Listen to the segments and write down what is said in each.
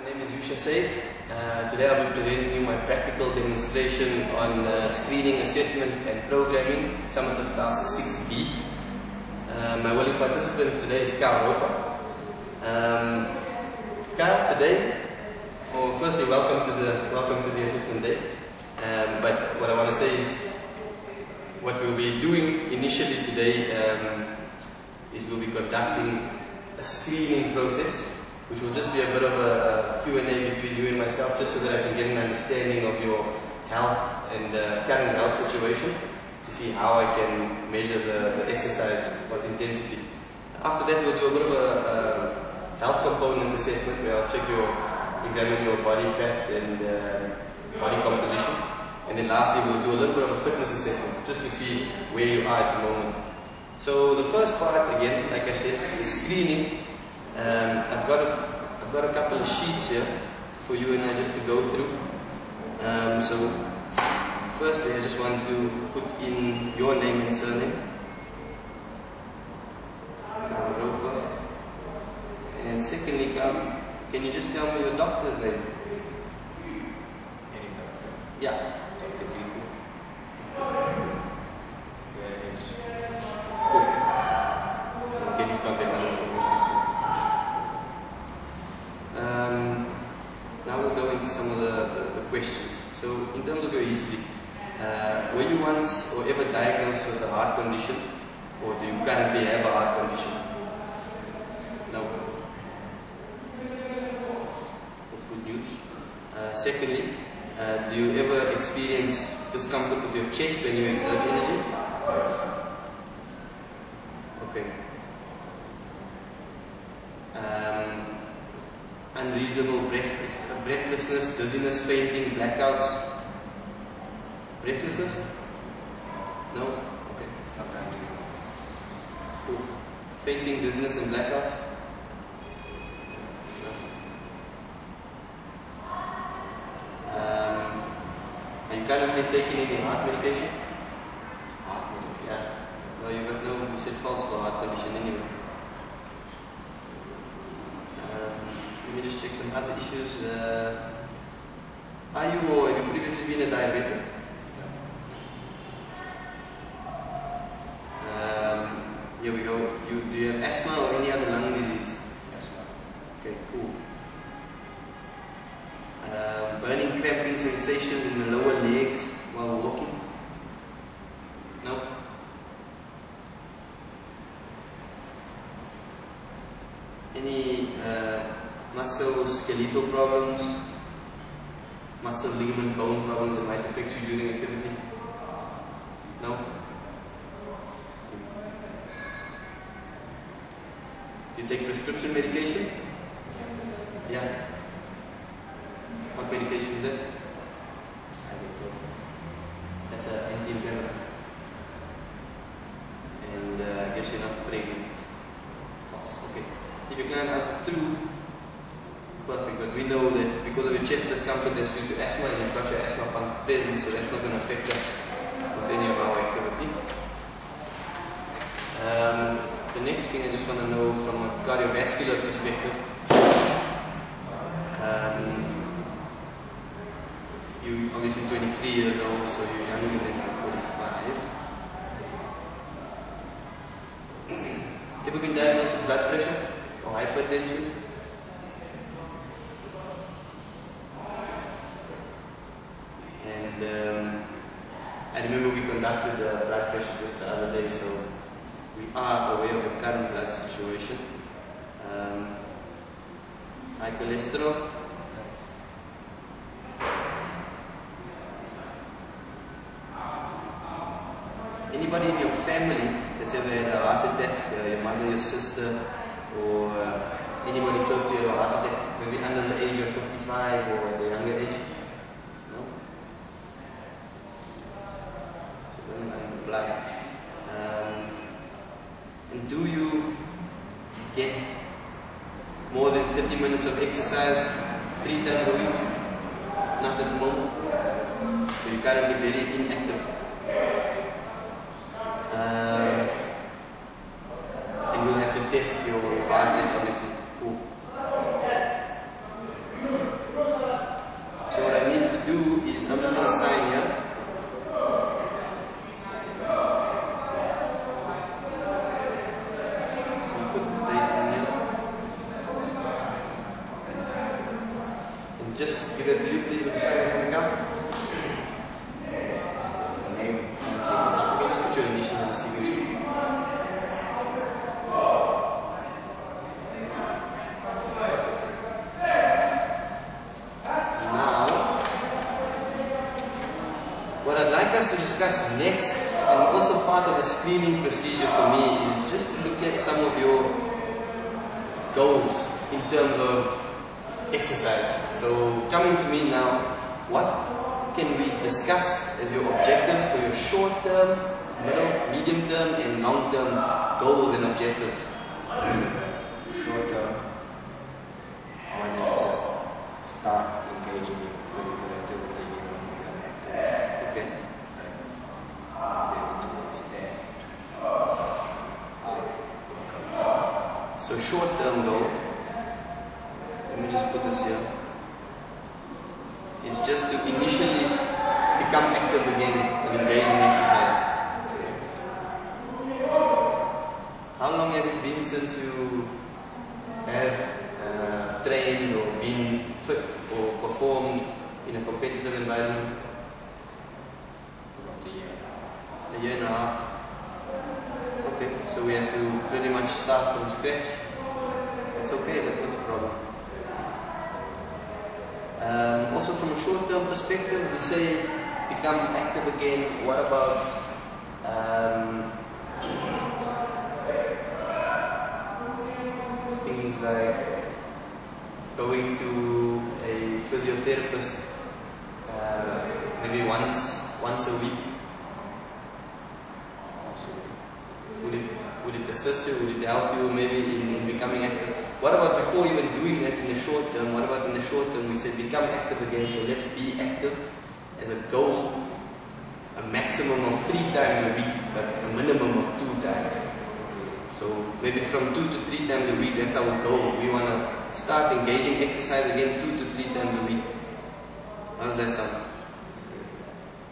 name is Yu-sha. Today I'll be presenting you my practical demonstration on screening, assessment and programming, Summative task 6B. My willing participant today is Kyle. Kyle, today, firstly welcome to the assessment day. But what I want to say is, what we'll be doing initially today is we'll be conducting a screening process, which will just be a bit of a Q&A between you and myself, just so that I can get an understanding of your health and current health situation, to see how I can measure the exercise or intensity. After that, we'll do a bit of a health component assessment, where I'll examine your body fat and body composition. And then lastly, we'll do a little bit of a fitness assessment, just to see where you are at the moment. So the first part, again, like I said, is screening. I've got a couple of sheets here for you and I just to go through. So firstly, I just want to put in your name and surname. And secondly, can you just tell me your doctor's name? Any doctor? Yeah. Dr. Biku. Cool. I'll get his contact numbers. Now we'll go into some of the questions. So, in terms of your history, were you once or ever diagnosed with a heart condition, or do you currently have a heart condition? No. That's good news. Secondly, do you ever experience discomfort with your chest when you exert energy? Okay. Unreasonable breathlessness, dizziness, fainting, blackouts. Breathlessness? No? Okay. Sometimes. Cool. Fainting, dizziness and blackouts? Are you currently taking any heart medication? Heart medication? Yeah. No, you said false for heart condition anyway. Let me just check some other issues. Are you or have you previously been a diabetic? Here we go. Do you have asthma or any other lung disease? Asthma. Okay, cool. Burning, cramping sensations in the lower legs while walking? No? Any musculoskeletal problems, muscle, ligament, bone problems that might affect you during activity? No? Do you take prescription medication? Yeah. What medication is that? That's an anti-inflammatory. And I guess you're not pregnant. False. Okay. If you can't answer true, perfect, but we know that because of your chest discomfort that's due to asthma, and you've got your asthma pump present, so that's not going to affect us with any of our activity. The next thing I just want to know from a cardiovascular perspective, you're obviously 23 years old, so you're younger than 45. Ever been diagnosed with blood pressure or hypertension? And I remember we conducted a blood pressure test the other day, so we are aware of your current blood situation. High cholesterol? Anybody in your family that's ever had a heart attack, your mother, your sister, or anybody close to you have a heart attack, maybe under the age of 55 or at a younger age? No? So then I'm blind. And do you get more than 30 minutes of exercise 3 times a week? Not at the moment. So you're currently very inactive. And we'll have to test your heart rate, obviously. Cool. put the date in here. And just give it to you, please, with the sign for me now. Name and signature. Okay, just put your initial and the signature. Now, what I'd like us to discuss next, and also part of the screening procedure for me, is just to look at some of your goals in terms of exercise. So, coming to me now, what can we discuss as your objectives for your short-term, middle, medium-term, and long-term goals and objectives? Short term, I want to just start engaging in physical activity and become active. Okay. Then towards that, work out. So short-term goal, let me just put this here, is just to initially become active again and engage in exercise. How long has it been since you have trained or been fit or performed in a competitive environment? About a year and a half. A year and a half. Okay, so we have to pretty much start from scratch. That's okay, that's not a problem. Also from a short-term perspective, we say become active again. What about things like going to a physiotherapist maybe once a week? Would it assist you? Would it help you maybe in becoming active? What about before even doing that in the short term? What about in the short term? We said become active again, so let's be active as a goal, a maximum of 3 times a week, but a minimum of 2 times. So maybe from 2 to 3 times a week, that's our goal. We want to start engaging exercise again 2 to 3 times a week. How does that sound?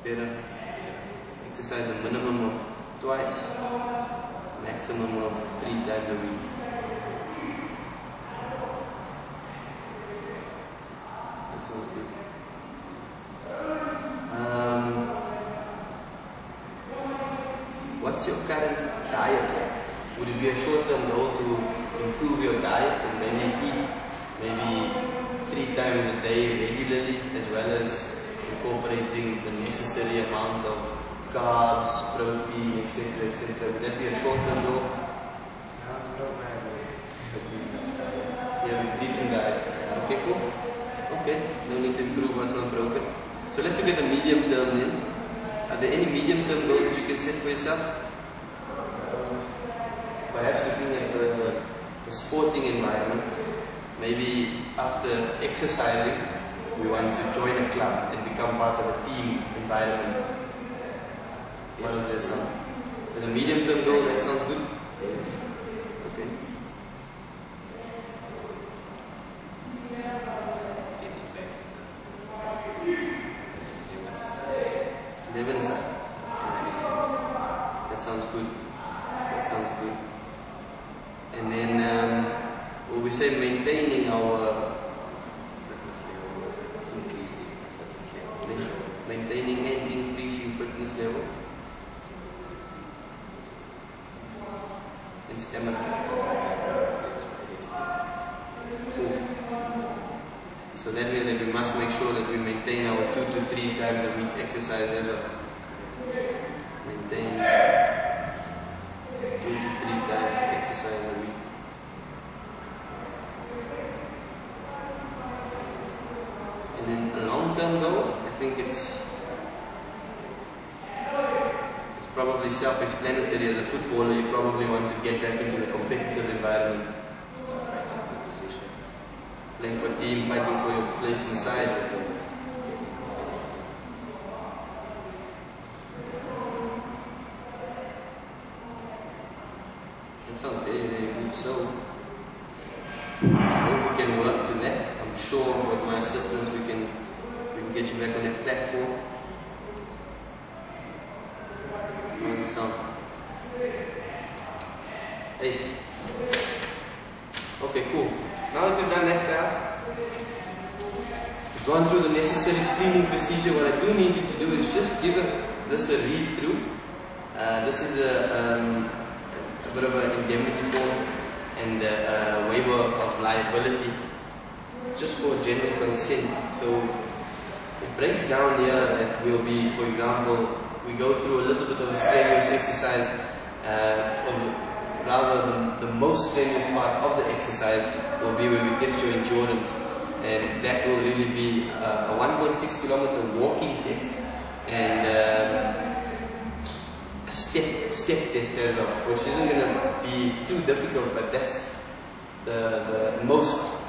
Better? Exercise a minimum of twice, maximum of 3 times a week. That sounds good. What's your current diet like? Would it be a short-term goal to improve your diet and maybe eat maybe 3 times a day regularly, as well as incorporating the necessary amount of carbs, protein, etc., etc.? Would that be a short-term goal? You have a decent diet. Okay, cool. Okay, no need to improve what's not broken. So let's look at the medium term then. Are there any medium term goals that you can set for yourself? Perhaps looking at the sporting environment. Maybe after exercising, we want to join a club and become part of a team environment. How does that sound? As a medium term goal, that sounds good? Yes. Okay. Getting back in the 11 side. That sounds good. That sounds good. And then, will we say maintaining our fitness levels, increasing fitness level. maintaining and increasing fitness level and stamina. Cool. So that means that we must make sure that we maintain our 2 to 3 times a week exercise as well. Maintain 2 to 3 times exercise a week. And then a long-term goal, I think it's probably self-explanatory. As a footballer, you probably want to get back into a competitive environment. Playing for a team, fighting for your place in the side. That sounds very, very good. So, I hope we can work to that. I'm sure with my assistance we can get you back on that platform. How does it sound? Ace. Okay, cool. Now that we've done that part, we've gone through the necessary screening procedure. What I do need you to do is just give this a read through. This is a bit of an indemnity form and a waiver of liability, just for general consent. So it breaks down here that will be, for example, we go through a little bit of a strenuous exercise, rather than the most strenuous part of the exercise will be when we test your endurance, and that will really be a 1.6 kilometer walking test and a step test as well, which isn't going to be too difficult, but that's the most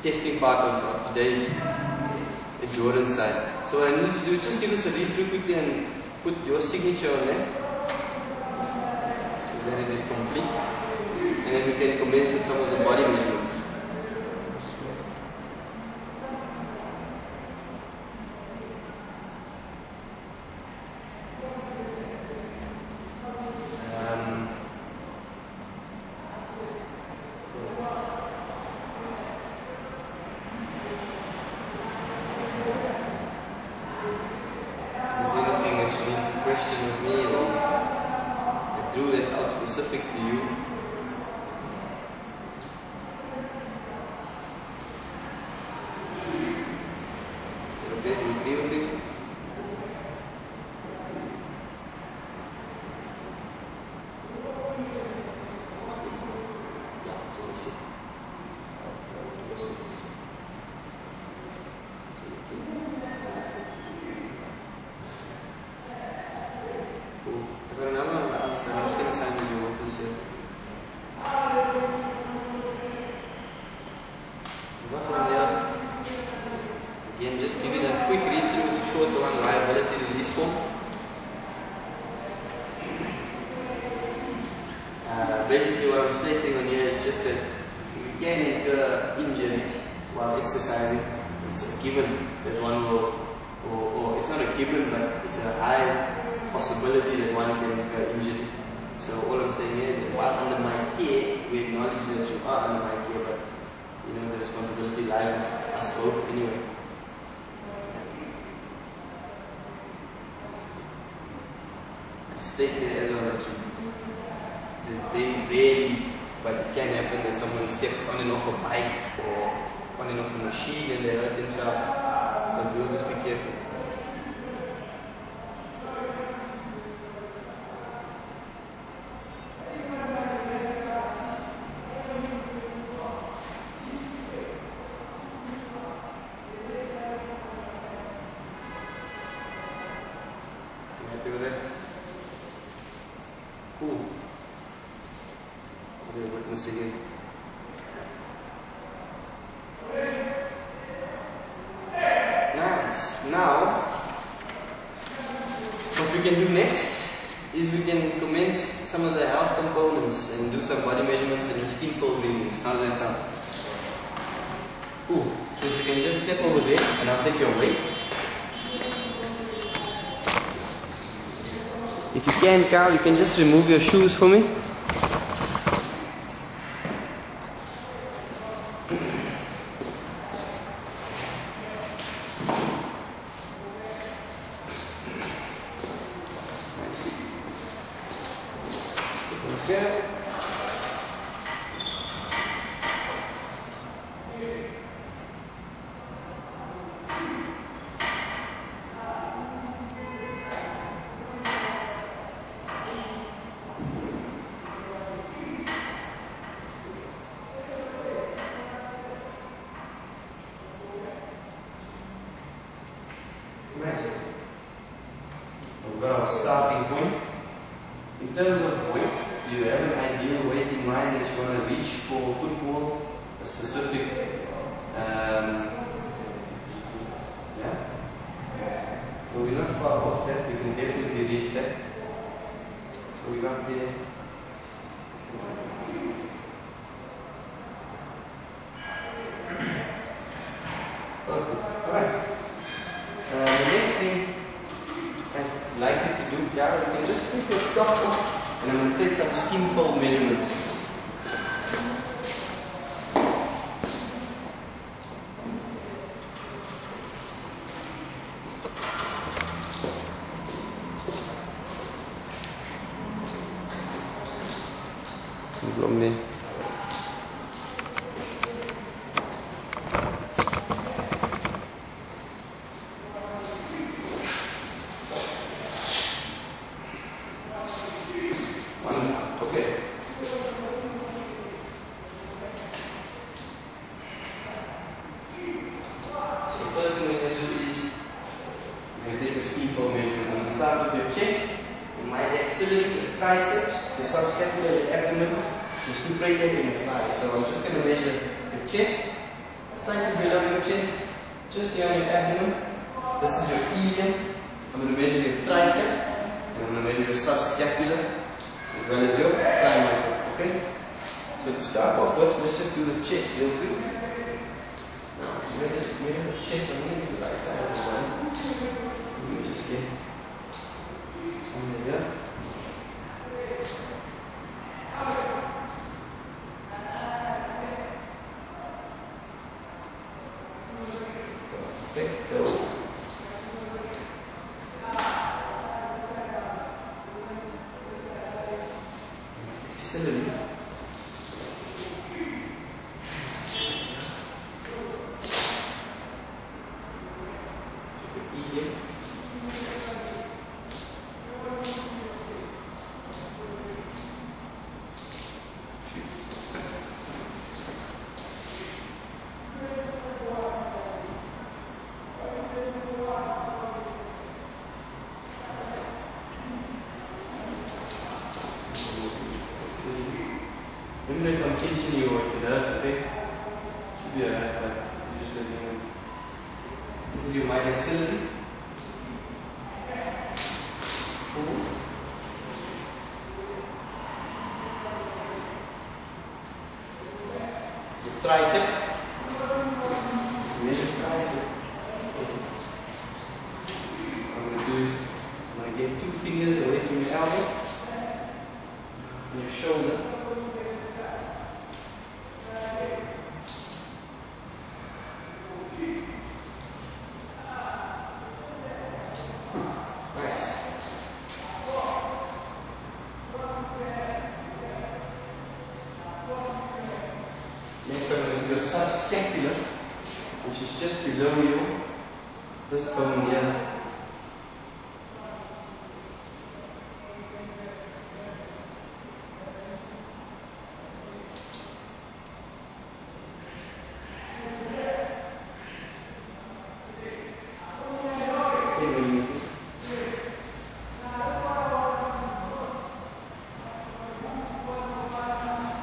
testing part of today's endurance side. So what I need to do is just give us a read through quickly and put your signature on that, so that it is complete, and then we can commence with some of the body measurements. Question with me, or I drew that out specific to you. Is it okay? Do you agree with this? Yeah, 26. 26. I've got another one on the other side. I'm just going to sign with your workers here. Go from there. Again, just give it a quick read through. It's a short one, liability release form. Basically, what I'm stating on here is just that we can incur injuries while exercising. It's a given that one will, or it's not a given, but it's a high possibility that one can incur injury. So all I'm saying here is that while under my care, we acknowledge that you are under my care, but you know the responsibility lies with us both anyway. I state there as well that it's very rarely, but it can happen that someone steps on and off a bike or on and off a machine and they hurt themselves, but we'll just be careful. Cool. Okay, witness again. Nice. Now, what we can do next is we can commence some of the health components and do some body measurements and do skin fold readings. How does that sound? Cool. So if you can just step over there and I'll take your weight. If you can, Carl, you can just remove your shoes for me. Let's go. Next, we've got our starting point. In terms of weight, do you have an ideal weight in mind that you want to reach for football? A specific, yeah? Well, we're not far off that, we can definitely reach that. So we got there. Perfect. Alright. The next thing I'd like you to do, Carol, you can just put your top and I'm going to take some skin fold measurements. Belum nih. Start with your chest, your maxillary, your triceps, the subscapular, your abdomen, your suprailium, and your thighs. So I'm just going to measure your chest, slightly below your chest, just here on your abdomen. This is your ilium. I'm going to measure your tricep, and I'm going to measure your subscapular, as well as your thigh muscle. Okay? So to start off with, let's just do the chest real quick. Now, measure the chest on the right side of the body. Let me just get. There. Perfecto. Excellent. Even if I'm teaching you or if it hurts a bit, should be alright, but you just let me know. This is your maxillary. Your tricep. Measure tricep. What I'm going to do is I'm going to get 2 fingers away from your elbow and your shoulder. Next I'm going to do the subscapular, which is just below this bone here.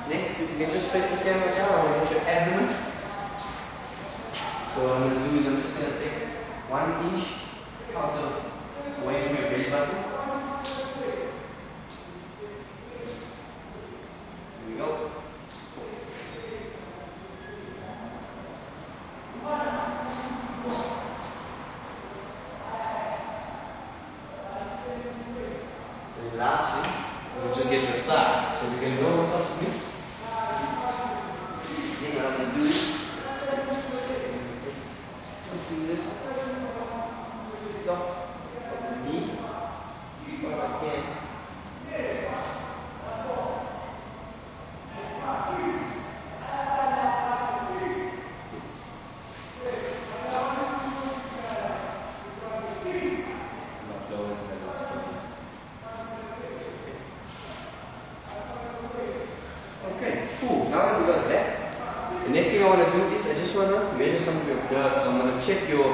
Next, if you can just face the camera down, I'm going to get your abdomen. So what I'm going to do is I'm just going to take 1 inch away from your belly button. Here we go. And lastly, we'll just get your thigh. So you can go what's up with me. What I'm going to do is do this, top of the knee, as far as I can. Not lower than the last one. Okay, cool. Now that we got that. The next thing I want to do is I just want to measure some of your girth. So I'm going to check your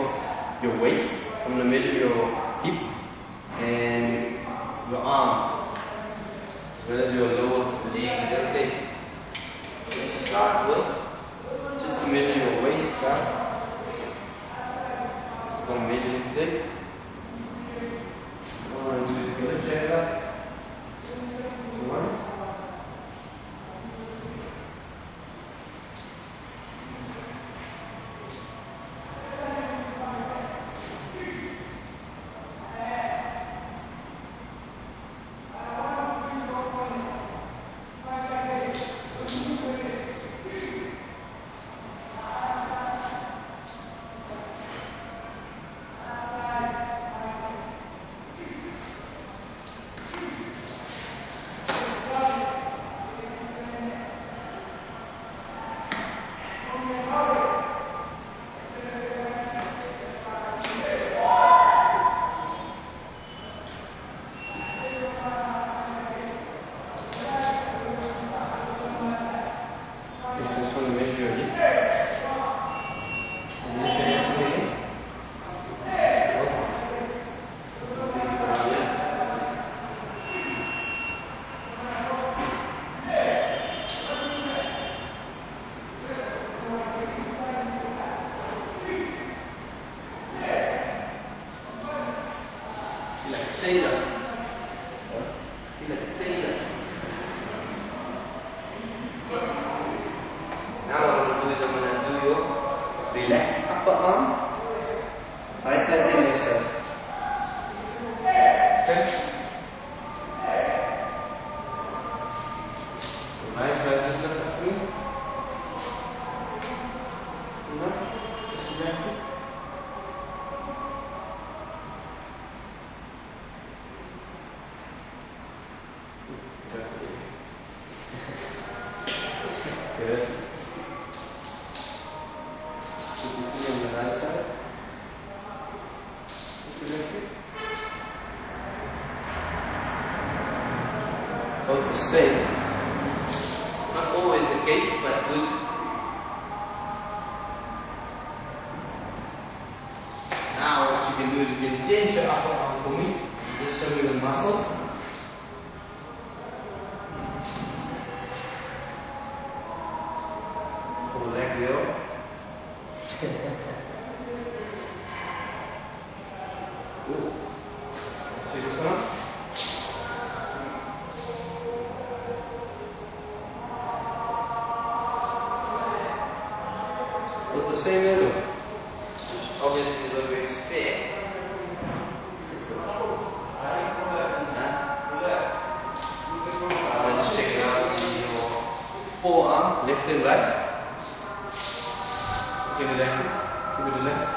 waist, I'm going to measure your hip and your arm, as well as your lower leg. Is that okay? So to start with, just to measure your waist down, I'm going to measure the tip. What I'm going to do is I'm going to check it up. journey. And lift your hips again. Relaxed upper arm, right side and left side. Okay. Right side, just lift up through. No, just relax it. Good. On the right side. Just relax it. Both the same. Not always the case, but good. Now what you can do is you can tense your upper arm for me. Just show me the muscles. Pull the leg wheel. Ooh. Let's see this one. With the same level, which obviously is what we expect. I'll just check it out with your forearm, left and right. Okay, relax it. Keep it relaxed.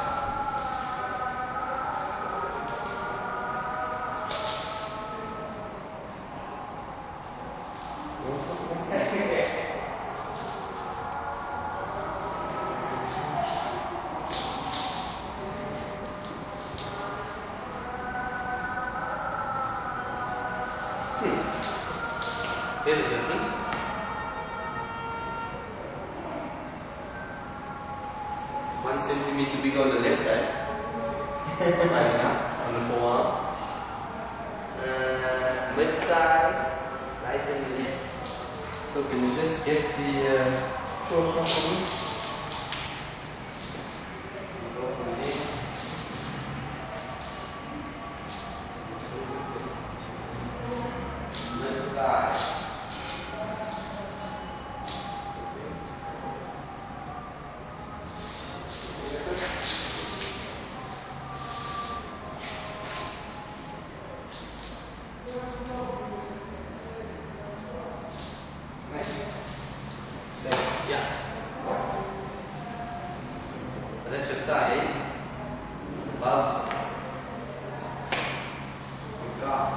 Here's a difference. 1 centimeter bigger on the left side. Right now, on the forearm. Mid thigh, right and left. So can you just get the shorts off for me? Go from here. Mid thigh. Yeah. So that's your thigh above your calf.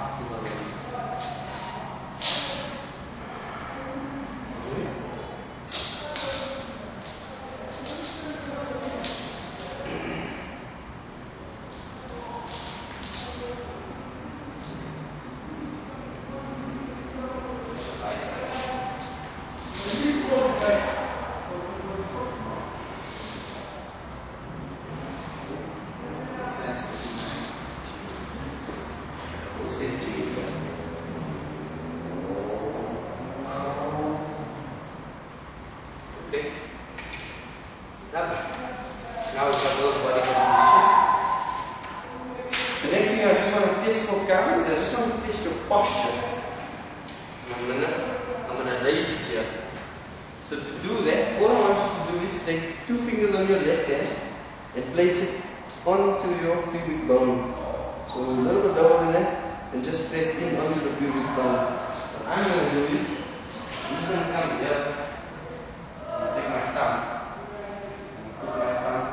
Right side. Okay. Now we've got those body positions. The next thing I just want to test for cover is I just want to test your posture. I'm gonna lay it here. So to do that, all I want you to do is take 2 fingers on your left hand and place it onto your pubic bone. So a little bit lower than that, and just press in onto the pubic bone. What I'm going to do is, I'm just going to come here, and take my thumb, and put my thumb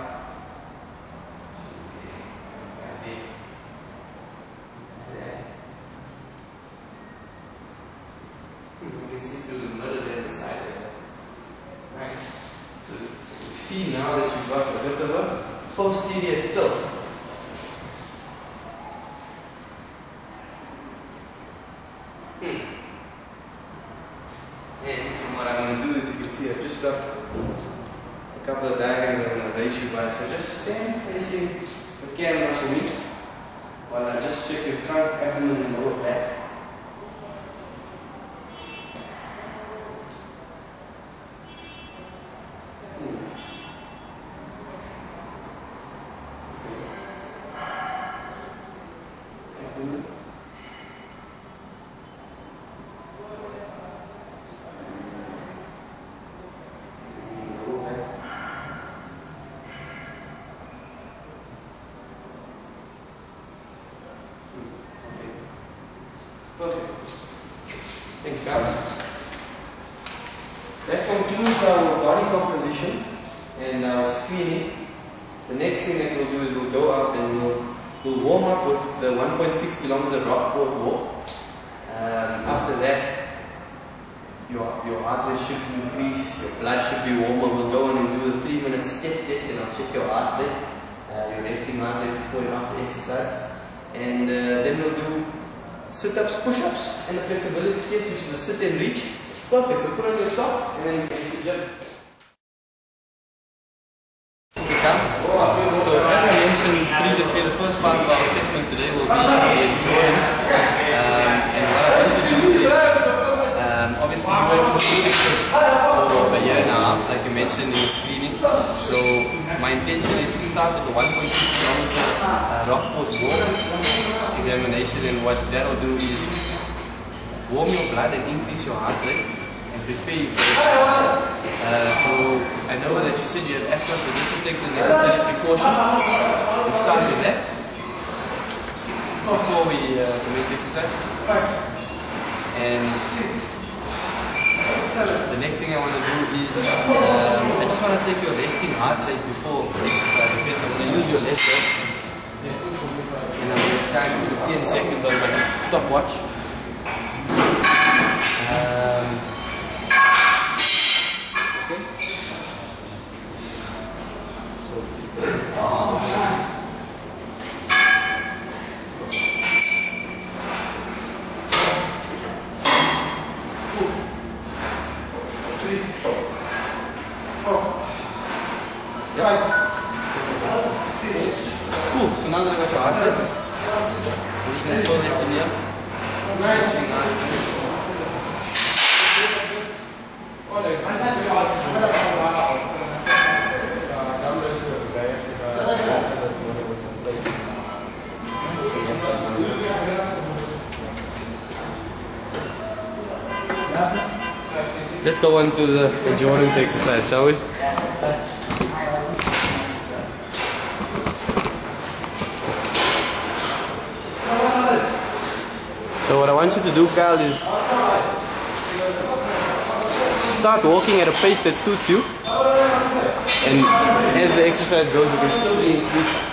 there. You can see through the middle and the side as well. Nice. So you see now that you've got a bit of a posterior tilt. And from what I'm going to do is, you can see I've just got couple of diagrams I'm going to raise you by. So just stand facing the camera for me while I just check your trunk, abdomen, and lower back. Perfect. Thanks, guys. That concludes our body composition and our screening. The next thing that we'll do is we'll go out and we'll warm up with the 1.6 kilometer rockport walk. After that, your heart rate should increase, your blood should be warmer. We'll go on and do a 3-minute step test and I'll check your heart rate, your resting heart rate before and after exercise. And then we'll do sit-ups, push-ups, and a flexibility test, which is a sit and reach. Perfect. So put on your top, and then you can jump. So as I mentioned previously, the first part of our assessment today will be endurance. And what I want to do is, obviously we work in the collective for a year and a half, like you mentioned in the screening. So my intention is to start with the 1.6 kilometer rockport walk examination, and what that will do is warm your blood and increase your heart rate and prepare you for exercise. So I know that you said you have asthma, so just to take the necessary precautions and start with that before we commence exercise. And the next thing I want to do is I just want to take your resting heart rate before exercise. Okay, so I'm going to use your left hand. And I'm going to time 15 seconds on my stopwatch. Okay. So if you could cool. So now that I got your heart rate, I'm just going to fill that in here. Resting heart rate. Let's go on to the endurance exercise, shall we? So what I want you to do, Kyle, is start walking at a pace that suits you, and as the exercise goes, you can slowly increase.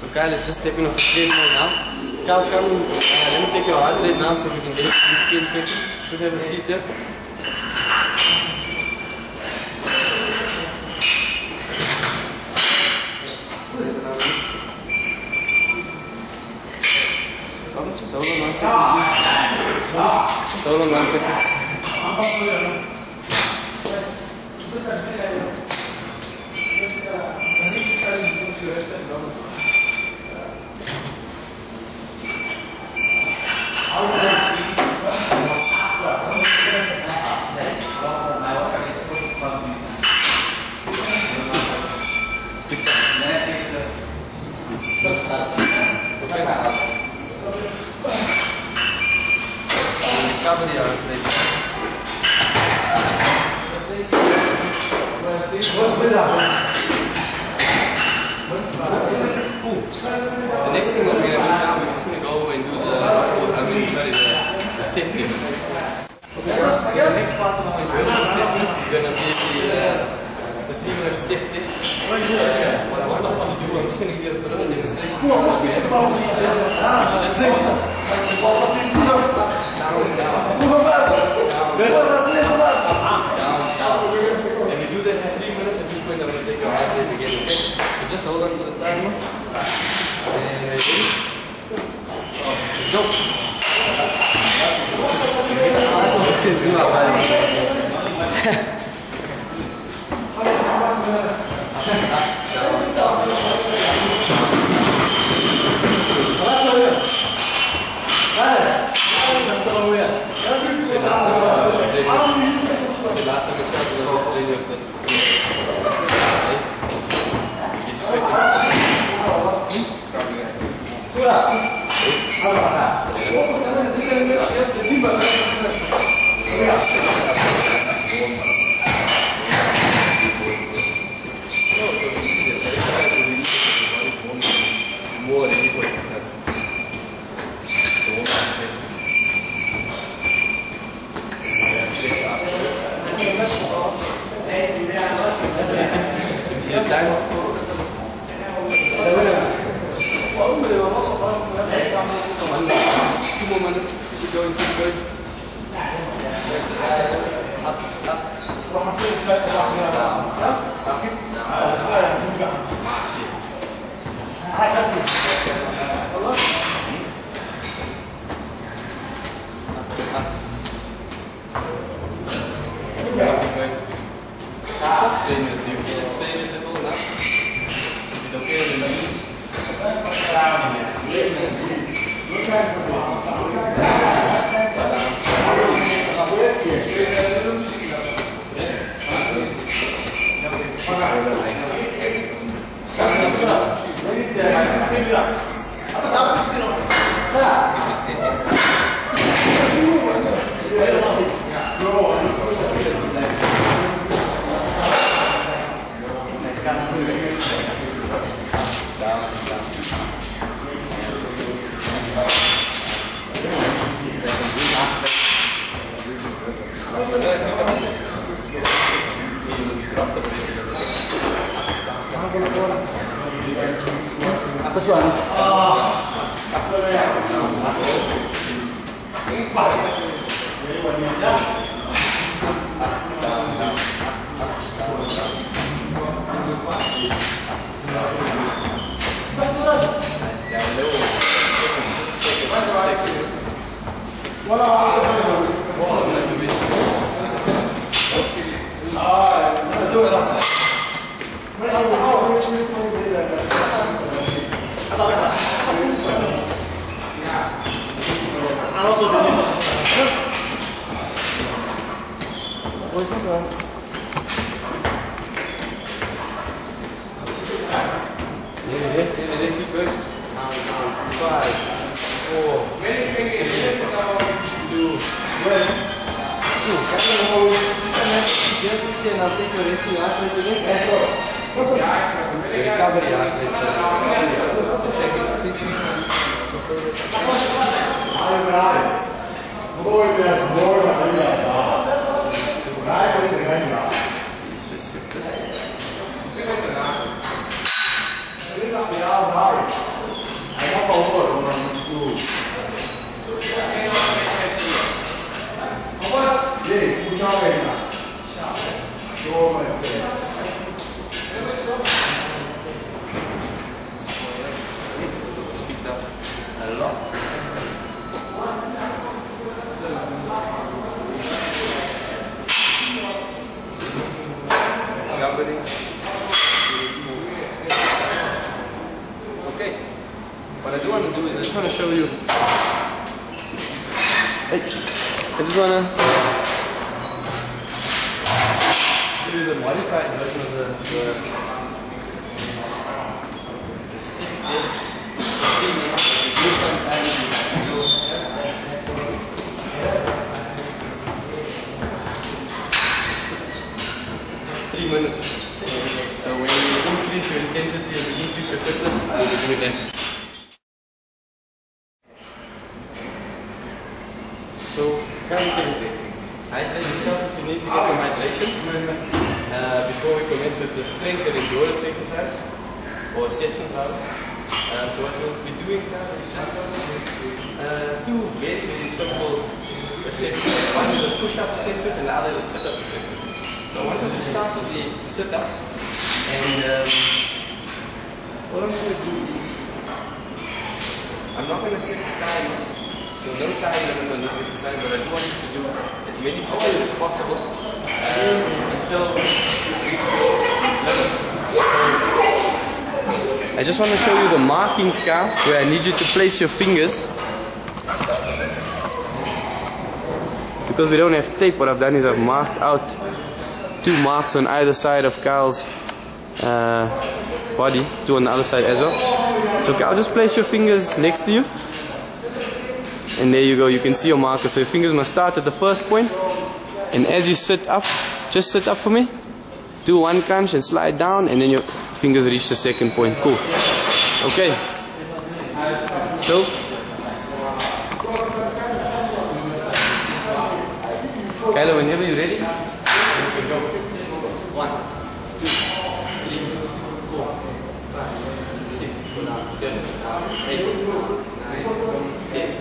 So Kyle is just stepping off the treadmill now. Kyle, come, let me take your heart rate now so we can get it in 15 seconds. Just have a seat there. Just hold on 1 second, please. Just hold on 1 second. Cover the arm, please. The next thing that we're going to do now, we're just going to go over and do the step test. Okay, so the next part of our endurance assessment is going to be the 3-minute step test. What I want us to do, I'm just going to give you a bit of a demonstration. We have a procedure which just goes and we do that for 3 minutes. At this point, I'm going to take your heart rate again. Okay? So just hold on for the timer. And ready? Let's go. Apa Boys, keep going. Keep going. Down. 5, 4, 3, 2, 1. Just and I'll take your resting heart rate again. Recovery heart rate. Let's just sit this. Speed up a lot. Okay, what I do want to do is I just want to show you. I just want to show you the modified version of the stick is do some actions. 3 minutes. So when you increase your intensity and you increase your fitness, you do it then. So, hydrate yourself if you need to get some hydration before we commence with the strength and endurance exercise or assessment rather. So what we'll be doing now is just two very, very simple assessments. One is a push-up assessment and the other is a sit-up assessment. So I want us to start with the sit-ups, and what I'm going to do is, I'm not going to set the time, so no time limit on this exercise, but I do want you to do as many sit-ups as possible until you reach your limit. So I just want to show you the marking scale where I need you to place your fingers. Because we don't have tape, what I've done is I've marked out 2 marks on either side of Kyle's body, 2 on the other side as well. So Kyle, just place your fingers next to you, and there you go, you can see your marker. So your fingers must start at the first point, and as you sit up, just sit up for me, do 1 crunch and slide down, and then your fingers reach the second point. Cool. Okay, so Kylo, whenever you're ready, you can go. 1, 2, 3, 4, 5, 6, 7, 8, 9, 10,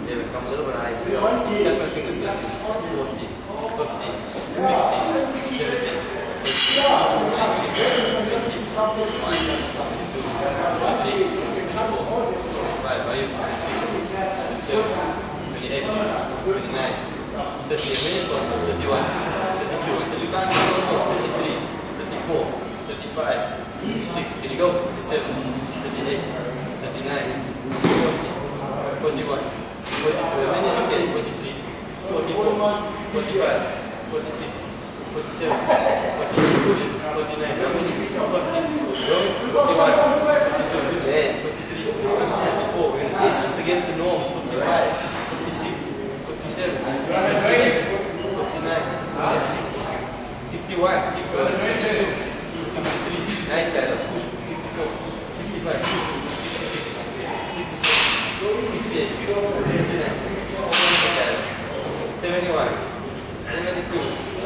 11. Come a little bit high. Touch my fingers there. 14, 15, 16, 17, 18, 19, 20, 21, 22, 23, 24, 25, 26, 27, 28, 29, 30, 31, 32, until you can't go more, 33, 34, 35, 36, can you go? 37, 38, 39, 40, 41, 42, as many as you get, 43, 44, 45, 46, 47, 48, push, 49, how many? 50, go, 51, 52, good head, 53, 54, we're going to test this against the norms, 55, 56, 57, 59, 60, 61, keep going, 62, 63, nice guys, push, 64, 65, push, 66, 67, 68, 69, 71, 72, 72,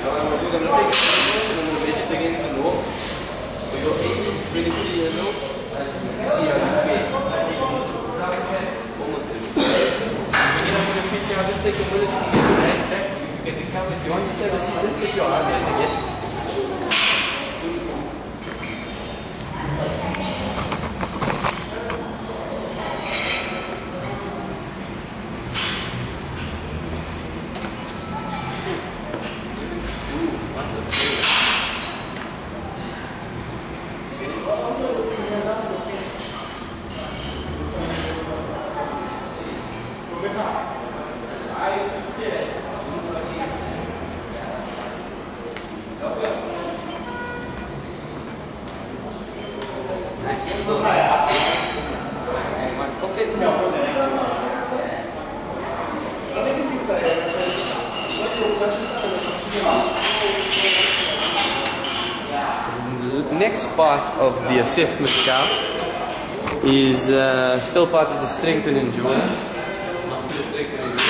I'm going to take and I'm going to measure it against the norms. So your age, 23 years old, see how you feel. Almost there. When you get up on your feet now, just take a minute, you can get your hands back, you can recover. If you want to just have a seat, just take your arm and again. next part of the assessment now is still part of the strength and endurance. Muscular strength and endurance.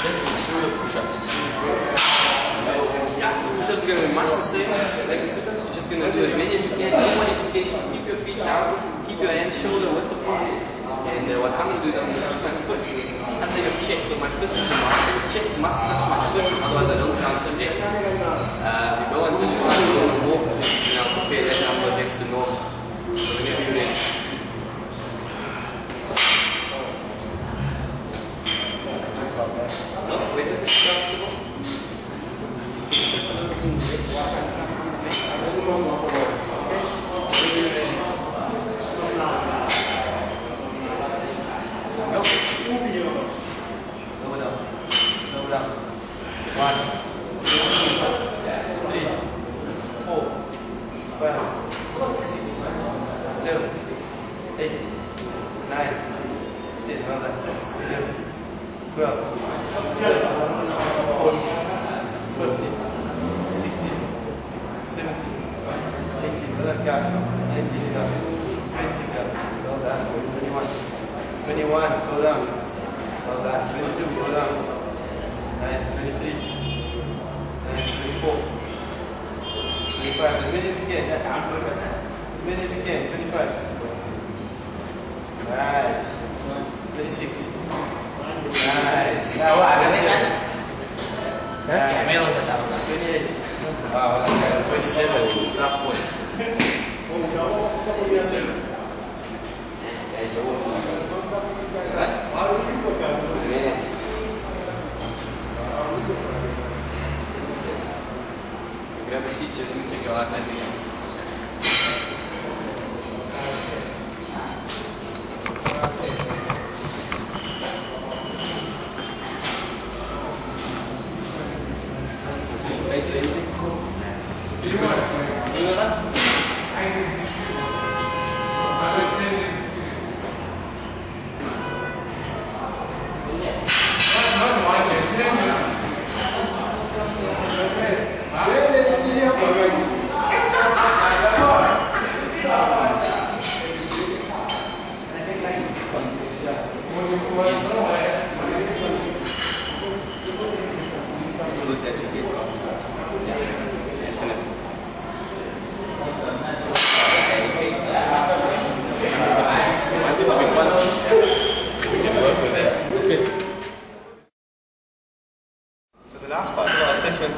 Let's do the push-ups. So, yeah, the push-ups are going to be much the same like the sit-ups. You're just going to do as many as you can. No modification. Keep your feet down. Keep your hands shoulder width apart. And what I'm going to do is I'm going to keep my fist under your chest. So my fist is your chest must touch my fist, otherwise I don't count the left. You go until you can't go no more, and I'll compare that number against the norms. So whenever you're ready. No, wait a minute. Grab a seat so you can check your outline again.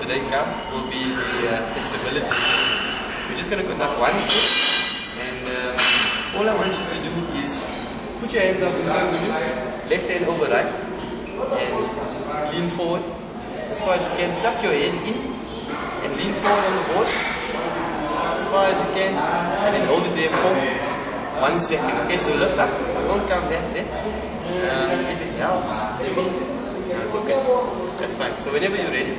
Today will be the flexibility assessment. We're just going to conduct one quiz, and all I want you to do is put your hands up in front of you, left hand over right, and lean forward as far as you can. Tuck your head in and lean forward on the board as far as you can, and then hold it there for 1 second. Okay, so lift up. I won't count that, right? If it helps, no, it's okay. That's fine. So whenever you're ready.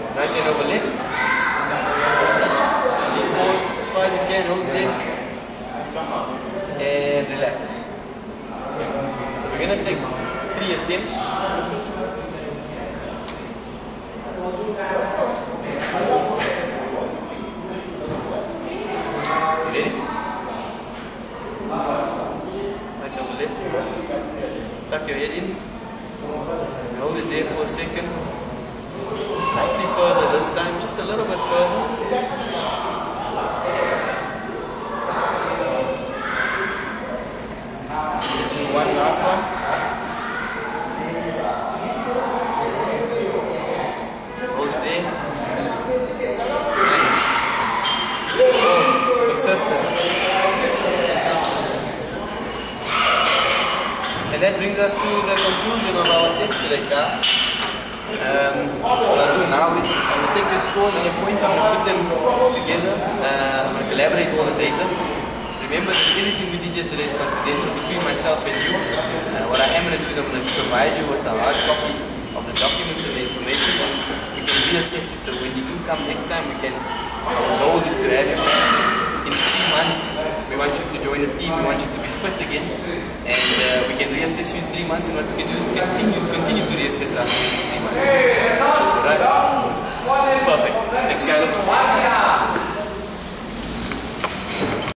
Right hand over left. Lean forward as far as you can, hold it there. And relax. So we're going to take 3 attempts. You ready? Right over left. Tuck your head in. Hold it there for a second. Slightly further this time, just a little bit further. Just do one last one. Hold it there. Nice. Oh, consistent. And that brings us to the conclusion of our test today, Carl. What I'll do now is I'm going to take your scores and your points, I'm going to put them together, I'm going to collaborate all the data. Remember that everything we did here today is confidential between myself and you. What I am going to do is I'm going to provide you with a hard copy of the documents and the information, and we can reassess it. So when you do come next time, our goal is to have you in 3 months. We want you to join the team, we want you to be fit again, and we can reassess you in 3 months, and what we can do is continue to reassess after 3 months. Right? Perfect. Next guy.